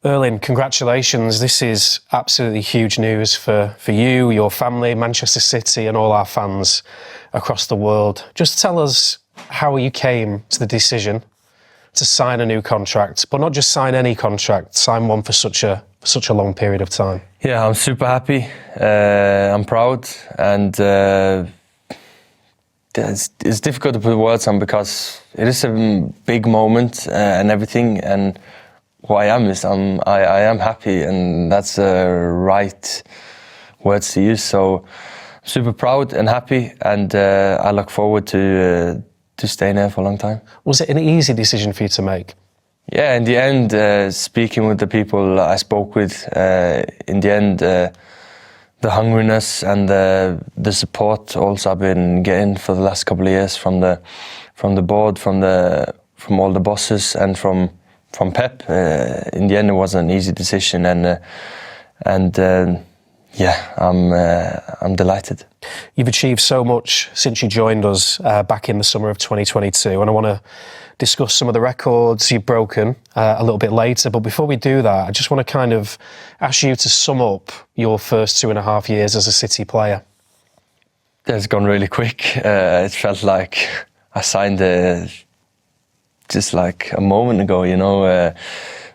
Erling, congratulations. This is absolutely huge news for you, your family, Manchester City and all our fans across the world. Just tell us how you came to the decision to sign a new contract, but not just sign any contract, sign one for such a long period of time. Yeah, I'm super happy. I'm proud, and it's difficult to put words on because it is a big moment and everything. And who I am is I am happy, and that's the right words to use. So I'm super proud and happy, and I look forward to staying there for a long time. Was it an easy decision for you to make? Yeah, in the end, speaking with the people I spoke with, in the end, the hungriness and the support also I've been getting for the last couple of years from the board, from all the bosses, and from Pep. In the end, it wasn't an easy decision, and I'm delighted. You've achieved so much since you joined us back in the summer of 2022, and I want to discuss some of the records you've broken a little bit later. But before we do that, I just want to kind of ask you to sum up your first 2.5 years as a City player. It's gone really quick. It felt like I signed just like a moment ago,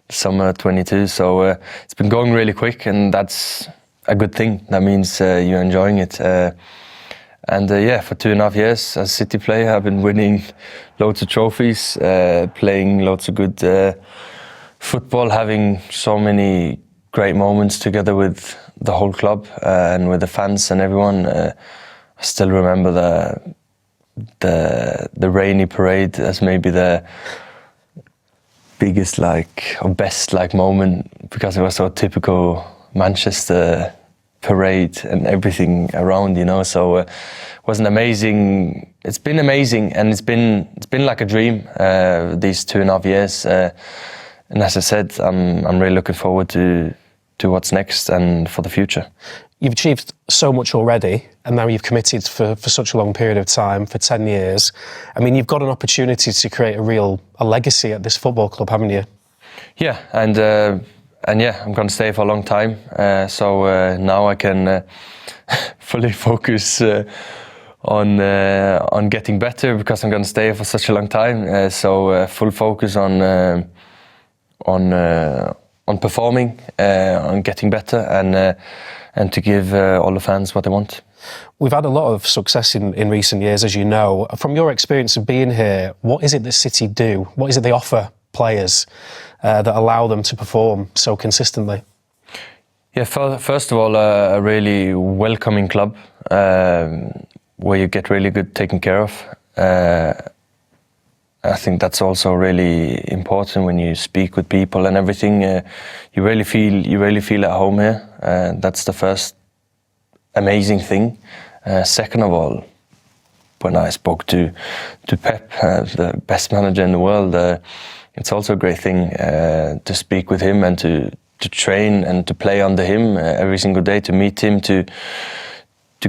summer 22. So it's been going really quick, and that's a good thing. That means you're enjoying it. And for 2.5 years as a City player, I've been winning loads of trophies, playing loads of good football, having so many great moments together with the whole club and with the fans and everyone. I still remember the rainy parade as maybe the biggest or best moment, because it was so typical Manchester parade and everything around, so it was an amazing. It's been amazing, and it's been like a dream these 2.5 years. And as I said, I'm really looking forward to what's next and for the future. You've achieved so much already, and now you've committed for such a long period of time, for 10 years. I mean, you've got an opportunity to create a legacy at this football club, haven't you? Yeah, and I'm going to stay for a long time. So now I can fully focus on getting better, because I'm going to stay for such a long time. So full focus on performing, on getting better, and to give all the fans what they want. We've had a lot of success in recent years, as you know. From your experience of being here, what is it that City do? What is it they offer players that allow them to perform so consistently? Yeah, first of all, a really welcoming club where you get really good taken care of. I think that's also really important when you speak with people and everything. You really feel at home here. That's the first amazing thing. Second of all, when I spoke to Pep, the best manager in the world, it's also a great thing to speak with him and to train and to play under him every single day, to meet him, to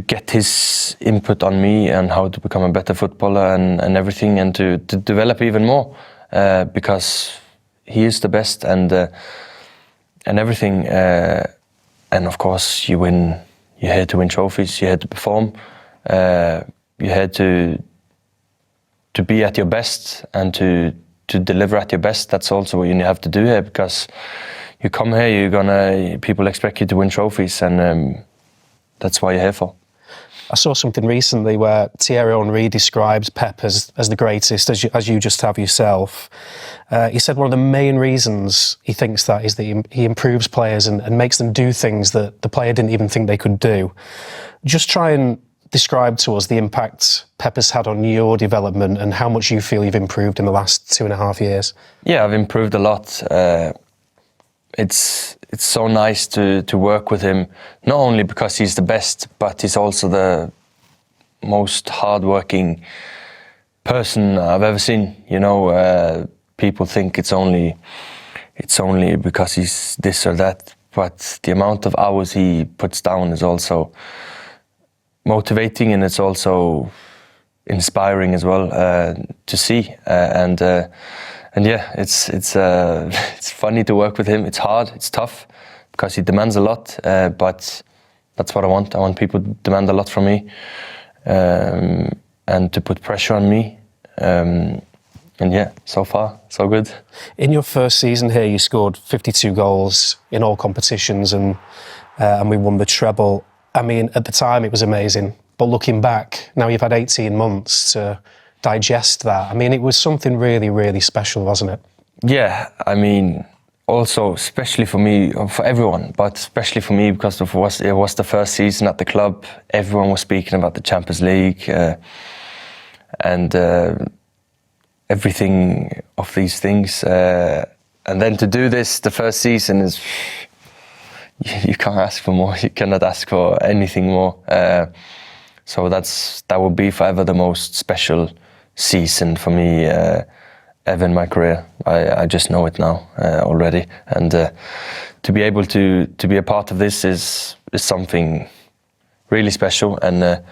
get his input on me and how to become a better footballer and everything, and to develop even more, because he is the best and everything. And of course, you're here to win trophies, you're here to perform, you're here to be at your best and to deliver at your best. That's also what you have to do here, because you come here, people expect you to win trophies, and that's why you're here for. I saw something recently where Thierry Henry described Pep as the greatest, as you just have yourself. He said one of the main reasons he thinks that is that he improves players and makes them do things that the player didn't even think they could do. Just try and describe to us the impact Pep has had on your development and how much you feel you've improved in the last 2.5 years. Yeah, I've improved a lot. It's so nice to work with him, not only because he's the best, but he's also the most hardworking person I've ever seen. People think it's only because he's this or that, but the amount of hours he puts down is also motivating, and it's also inspiring as well to see. And yeah, it's it's funny to work with him. It's hard, it's tough, because he demands a lot. But that's what I want. I want people to demand a lot from me, and to put pressure on me. And yeah, so far, so good. In your first season here, you scored 52 goals in all competitions, and we won the treble. I mean, at the time, it was amazing. But looking back, now you've had 18 months to digest that. I mean, it was something really, really special, wasn't it? Yeah, I mean, also, especially for me, for everyone, but especially for me, because it was the first season at the club. Everyone was speaking about the Champions League, and everything of these things. And then to do this, the first season is, you can't ask for more. You cannot ask for anything more. So that will be forever the most special season for me ever in my career. I just know it now already. And to be able to be a part of this is something really special. And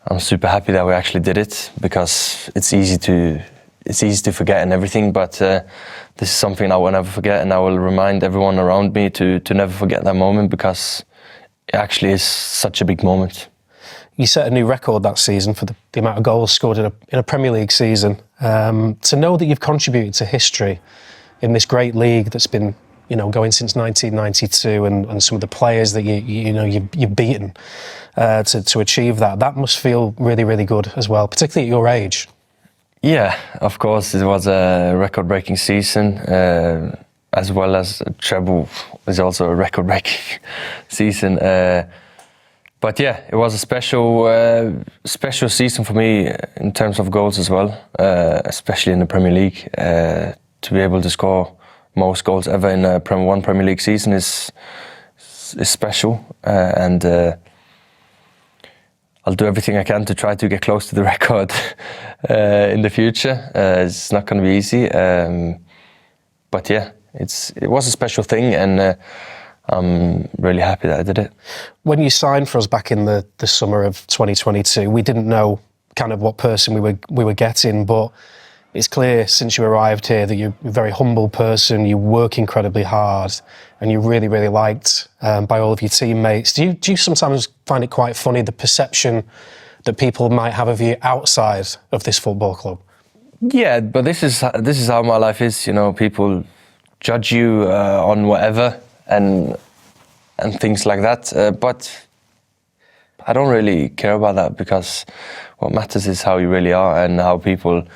I'm super happy that we actually did it, because it's easy to forget and everything, but this is something I will never forget, and I will remind everyone around me to never forget that moment, because it actually is such a big moment. You set a new record that season for the amount of goals scored in a Premier League season. To know that you've contributed to history in this great league that's been, going since 1992, and some of the players that you've beaten, to achieve that must feel really, really good as well, particularly at your age. Yeah, of course, it was a record-breaking season, as well as a treble is also a record-breaking season. But yeah, it was a special season for me in terms of goals as well, especially in the Premier League. To be able to score most goals ever in one Premier League season is special, and I'll do everything I can to try to get close to the record in the future. It's not going to be easy, but yeah, it was a special thing, and I'm really happy that I did it. When you signed for us back in the summer of 2022, we didn't know kind of what person we were getting, but it's clear since you arrived here that you're a very humble person, you work incredibly hard, and you're really, really liked by all of your teammates. Do you sometimes find it quite funny, the perception that people might have of you outside of this football club? Yeah, but this is how my life is. People judge you on whatever and things like that. But I don't really care about that, because what matters is how you really are, and how people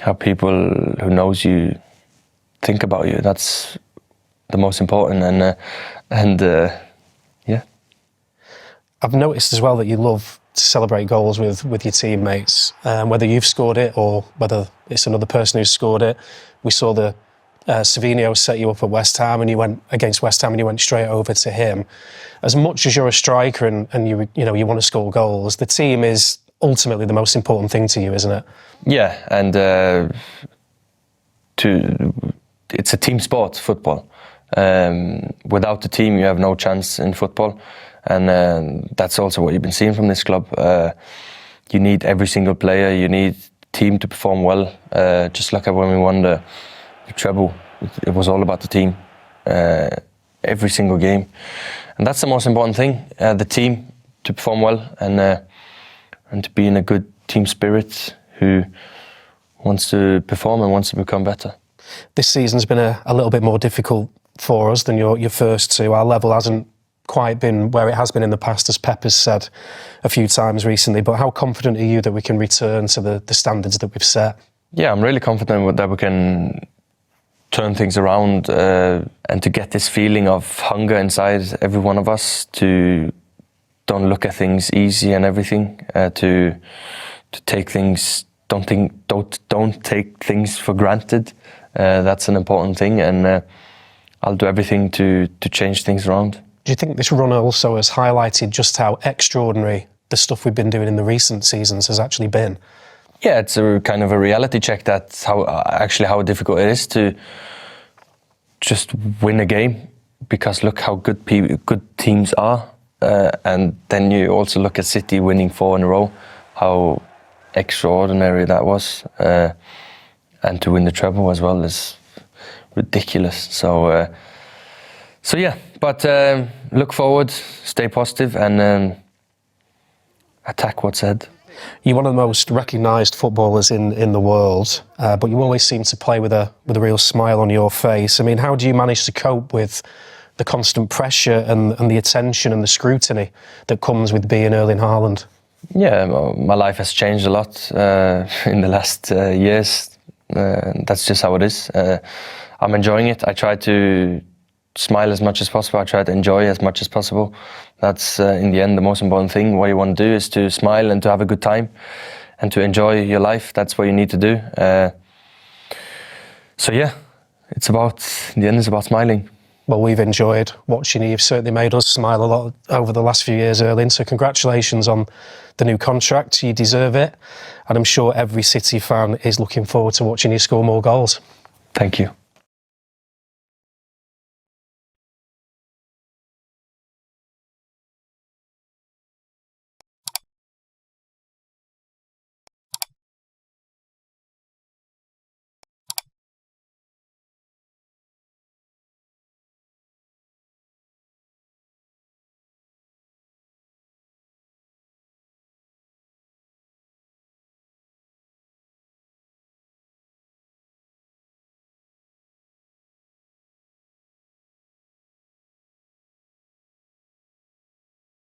who knows you think about you. That's the most important. And yeah. I've noticed as well that you love to celebrate goals with your teammates, whether you've scored it or whether it's another person who's scored it. We saw the Savinho set you up at West Ham, and you went against West Ham and you went straight over to him. As much as you're a striker and you want to score goals, the team is ultimately the most important thing to you, isn't it? Yeah, and it's a team sport, football. Without the team, you have no chance in football, and that's also what you've been seeing from this club. You need every single player. You need team to perform well. Just like when we won the treble, it was all about the team, every single game, and that's the most important thing. The team to perform well, and to be in a good team spirit, who wants to perform and wants to become better. This season's been a little bit more difficult for us than your first two. Our level hasn't quite been where it has been in the past, as Pep has said a few times recently. But how confident are you that we can return to the standards that we've set? Yeah, I'm really confident that we can turn things around, and to get this feeling of hunger inside every one of us, to don't look at things easy and everything, to take things, don't take things for granted. That's an important thing, and I'll do everything to change things around. Do you think this run also has highlighted just how extraordinary the stuff we've been doing in the recent seasons has actually been? Yeah, it's a kind of a reality check. That's how difficult it is to just win a game, because look how good teams are, and then you also look at City winning 4 in a row, how extraordinary that was, and to win the treble as well is ridiculous. So yeah, but look forward, stay positive, and attack what's ahead. You're one of the most recognised footballers in the world, but you always seem to play with a real smile on your face. I mean, how do you manage to cope with the constant pressure and the attention and the scrutiny that comes with being Erling Haaland? Yeah, my life has changed a lot in the last years. That's just how it is. I'm enjoying it. I try to smile as much as possible. I try to enjoy as much as possible. That's in the end the most important thing. What you want to do is to smile and to have a good time and to enjoy your life. That's what you need to do. So yeah, in the end it's about smiling. Well, we've enjoyed watching you. You've certainly made us smile a lot over the last few years, Erling. So congratulations on the new contract. You deserve it. And I'm sure every City fan is looking forward to watching you score more goals. Thank you.